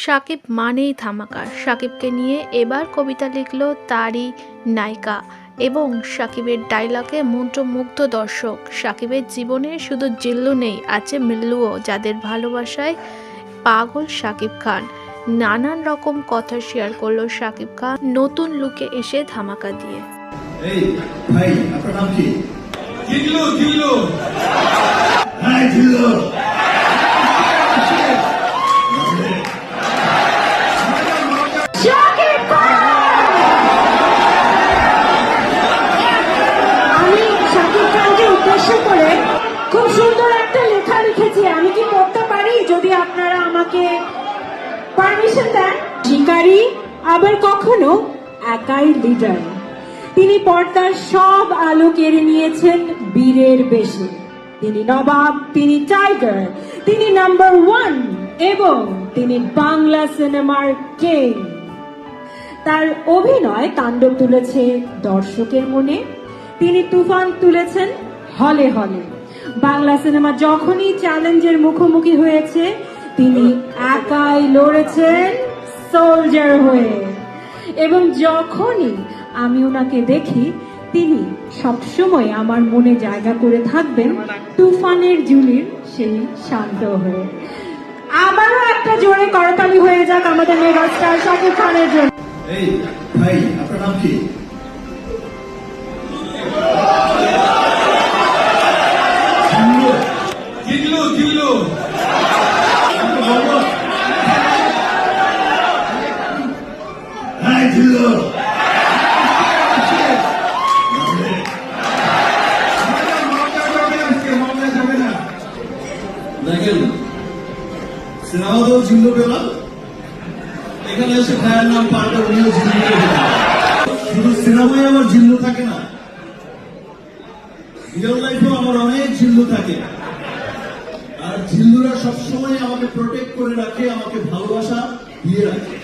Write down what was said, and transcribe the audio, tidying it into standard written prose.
শাকিব মানেই ধামাকা। শাকিবকে নিয়ে এবার কবিতা লিখল তারই নায়িকা এবং শাকিবের ডায়লগে মন্ত্রমুগ্ধ দর্শক। শাকিবের জীবনে শুধু জিল্লু নেই, আছে মিল্লুও, যাদের ভালোবাসায় পাগল শাকিব খান। নানান রকম কথা শেয়ার করলো শাকিব খান নতুন লুকে এসে ধামাকা দিয়ে। এই ভাই, আপনার নাম কি? জিল্লু। জিল্লু। হ্যাঁ, জিল্লু। আমি শাকিব খানকে উদ্দেশ্য করে খুব সুন্দর একটা লেখা লিখেছি। আমি কি পড়তে পারি যদি আপনারা আমাকে পারমিশন দেন? শিকারী আবার কখনো একাই লিডার। তিনি পর্দার সব আলো কেড়ে নিয়েছেন বীরের বেশে। তিনি নবাব, তিনি টাইগার, তিনি নাম্বার 1 এবং তিনি বাংলা সিনেমার কিং। তার অভিনয় তাণ্ডব তুলেছে দর্শকের মনে। তিনি তুফান তুলেছেন হলে হলে। বাংলা সিনেমা যখনই চ্যালেঞ্জের মুখোমুখি হয়েছে, তিনি একাই লড়েছেন সোলজার হয়ে। এবং যখনই আমি ওনাকে দেখি, তিনি সবসময় আমার মনে জায়গা করে থাকবেন তুফানের জুলির সেই শান্ত হয়ে। আবারও একটা জোরে করতালি হয়ে যাক আমাদের মেগাস্টার শাকিব খানের জন্য। এই ভাই, আপনার নাম কি? জিল্লু। জিল্লু। হ্যাঁ, জিল্লু। দেখেন, সিনেমাতেও জিল্লু পেলাম, এখানে এসে ভাইয়ের নাম পাল্টে উনিও জিল্লু পেলাম। শুধু সিনেমায় আমার জিল্লু থাকে না, রিয়েল লাইফেও আমার অনেক জিল্লু থাকে। আর জিল্লুরা সবসময় আমাকে প্রোটেক্ট করে রাখে, আমাকে ভালোবাসা দিয়ে রাখে।